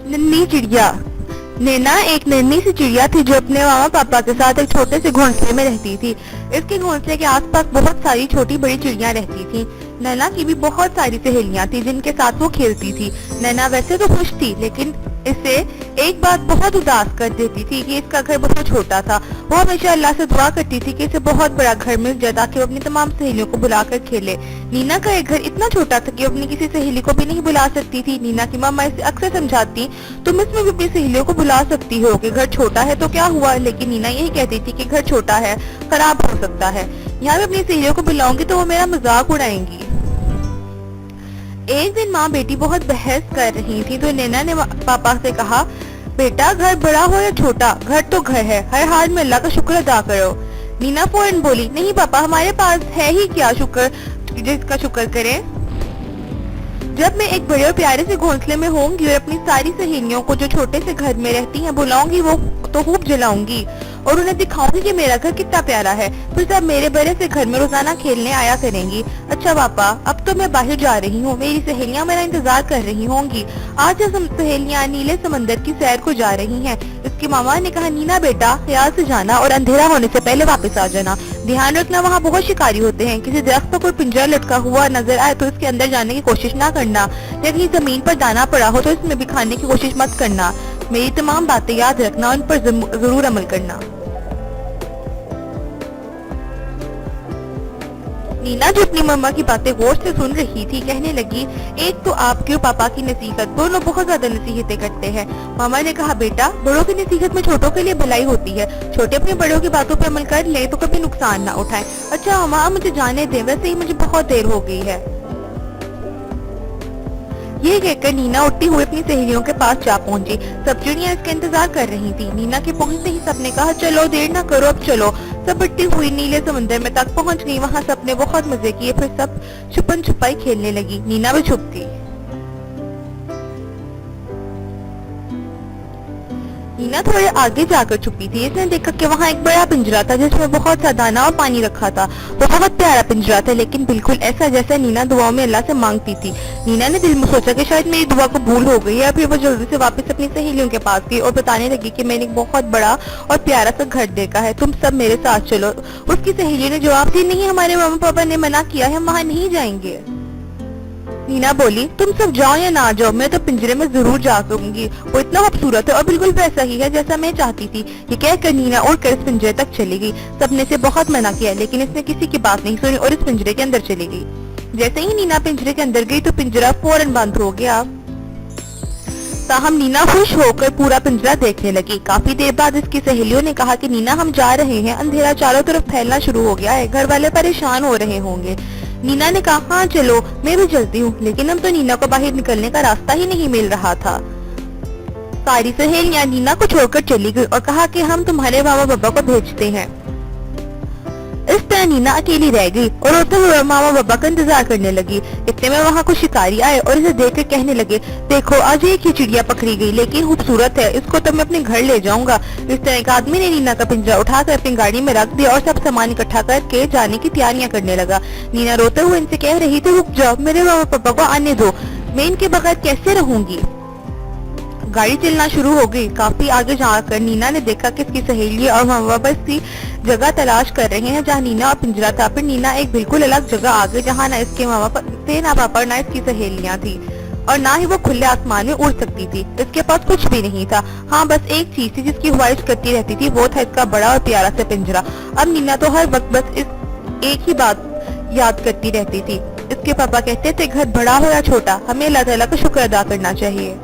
नन्ही चिड़िया। नैना एक नन्ही सी चिड़िया थी जो अपने मामा पापा के साथ एक छोटे से घोंसले में रहती थी। इसके घोंसले के आसपास बहुत सारी छोटी बड़ी चिड़िया रहती थी। नैना की भी बहुत सारी सहेलियां थी जिनके साथ वो खेलती थी। नैना वैसे तो खुश थी, लेकिन इसे एक बात बहुत उदास कर देती थी कि इसका घर बहुत छोटा था। वो हमेशा अल्लाह से दुआ करती थी कि इसे बहुत बड़ा घर मिल जाए ताकि वो अपनी तमाम सहेलियों को बुलाकर खेले। नीना का एक घर इतना छोटा था कि वो अपनी किसी सहेली को भी नहीं बुला सकती थी। नीना की मामा इसे अक्सर समझाती, तुम इसमें भी अपनी सहेलियों को बुला सकती हो कि घर छोटा है तो क्या हुआ, लेकिन नीना यही कहती थी कि घर छोटा है, खराब हो सकता है, यहाँ मैं अपनी सहेलियों को बुलाऊंगी तो वो मेरा मजाक उड़ाएंगी। एक दिन माँ बेटी बहुत बहस कर रही थी तो नैना ने पापा से कहा, बेटा घर बड़ा हो या छोटा, घर तो घर है, हर हाल में अल्लाह का शुक्र अदा करो। नीना फौरन बोली, नहीं पापा, हमारे पास है ही क्या शुक्र जिसका शुक्र करें। जब मैं एक बड़े और प्यारे से घोंसले में होंगी और अपनी सारी सहेलियों को जो छोटे से घर में रहती हैं बुलाऊंगी, वो तो खूब जलाऊंगी और उन्हें दिखाऊंगी कि मेरा घर कितना प्यारा है। फिर सब मेरे बड़े से घर में रोजाना खेलने आया करेंगी। अच्छा पापा, अब तो मैं बाहर जा रही हूँ, मेरी सहेलियाँ मेरा इंतजार कर रही होंगी। आज हम सहेलियाँ नीले समंदर की सैर को जा रही हैं। इसकी मामा ने कहा, नीना बेटा ख्याल से जाना और अंधेरा होने से पहले वापस आ जाना। ध्यान रखना, वहाँ बहुत शिकारी होते हैं। किसी दरख्त पर कोई पिंजरा लटका हुआ नजर आए तो इसके अंदर जाने की कोशिश ना करना। यदि जमीन पर दाना पड़ा हो तो इसमें भी खाने की कोशिश मत करना। मेरी तमाम बातें याद रखना, उन पर जरूर अमल करना। नीना जो अपनी मम्मा की बातें गौर से सुन रही थी कहने लगी, एक तो आपके और पापा की नसीहत, दोनों बहुत ज्यादा नसीहतें करते हैं। मामा ने कहा, बेटा बड़ों की नसीहत में छोटों के लिए भलाई होती है, छोटे अपने बड़ों की बातों पर अमल कर ले तो कभी नुकसान ना उठाए। अच्छा मामा, मुझे जाने दें, वैसे ही मुझे बहुत देर हो गई है। ये कहकर नीना उठती हुई अपनी सहेलियों के पास जा पहुंची। सब चिड़ियां इसका इंतजार कर रही थी। नीना के पहुंचते ही सबने कहा, चलो देर ना करो, अब चलो। सब बढ़ती हुई नीले समंदर में तक पहुंच गई। वहां सबने बहुत मजे किए, फिर सब छुपन छुपाई खेलने लगी। नीना भी छुप गई। नीना थोड़े आगे जाकर छुपी थी। इसने देखा कि वहाँ एक बड़ा पिंजरा था जिसमें बहुत सा दाना और पानी रखा था। वो बहुत प्यारा पिंजरा था, लेकिन बिल्कुल ऐसा जैसा नीना दुआओं में अल्लाह से मांगती थी। नीना ने दिल में सोचा कि शायद मेरी दुआ को भूल हो गई है। फिर वो जल्दी से वापस अपनी सहेलियों के पास गई और बताने लगी कि मैंने एक बहुत बड़ा और प्यारा सा घर देखा है, तुम सब मेरे साथ चलो। उसकी सहेलियों ने जवाब दिया, नहीं, हमारे मम्मी पापा ने मना किया है, हम वहाँ नहीं जाएंगे। नीना बोली, तुम सब जाओ या ना जाओ, मैं तो पिंजरे में जरूर जा सकूंगी, वो इतना खूबसूरत है और बिल्कुल वैसा ही है जैसा मैं चाहती थी। ये कहकर नीना उड़कर इस पिंजरे तक चली गई। सबने से बहुत मना किया, लेकिन इसने किसी की बात नहीं सुनी और इस पिंजरे के अंदर चली गई। जैसे ही नीना पिंजरे के अंदर गई तो पिंजरा फौरन बंद हो गया। ताहम नीना खुश होकर पूरा पिंजरा देखने लगी। काफी देर बाद इसकी सहेलियों ने कहा कि नीना हम जा रहे हैं, अंधेरा चारों तरफ फैलना शुरू हो गया है, घर वाले परेशान हो रहे होंगे। नीना ने कहा, हाँ चलो, मैं भी चलती हूँ, लेकिन अब तो नीना को बाहर निकलने का रास्ता ही नहीं मिल रहा था। सारी सहेलियां नीना को छोड़कर चली गई और कहा कि हम तुम्हारे मामा पापा को भेजते हैं। इस तरह नीना अकेली रह गई और रोते हुए मामा पापा का इंतजार करने लगी। इतने में वहाँ कुछ शिकारी आए और इसे देखकर कहने लगे, देखो आज एक ही चिड़िया पकड़ी गई, लेकिन खूबसूरत है, इसको तो मैं अपने घर ले जाऊंगा। इस तरह एक आदमी ने नीना का पिंजरा उठाकर अपनी गाड़ी में रख दिया और सब सामान इकट्ठा करके जाने की तैयारियां करने लगा। नीना रोते हुए इनसे कह रही थी, रुक जाओ, मेरे मामा पापा को आने दो, मैं इनके बगैर कैसे रहूंगी। गाड़ी चलना शुरू हो गई। काफी आगे जाकर नीना ने देखा कि इसकी सहेली और मामा पापा इसकी जगह तलाश कर रहे हैं जहाँ नीना और पिंजरा था। फिर नीना एक बिल्कुल अलग जगह आ गई जहाँ ना इसके मामा थे, ना पापा, ना इसकी सहेलियां थी और ना ही वो खुले आसमान में उड़ सकती थी। इसके पास कुछ भी नहीं था। हाँ, बस एक चीज थी जिसकी ख्वाहिश करती रहती थी, वो था इसका बड़ा और प्यारा सा पिंजरा। अब नीना तो हर वक्त बस इस एक ही बात याद करती रहती थी। इसके पापा कहते थे, घर बड़ा हो या छोटा, हमें अल्लाह ताला का शुक्र अदा करना चाहिए।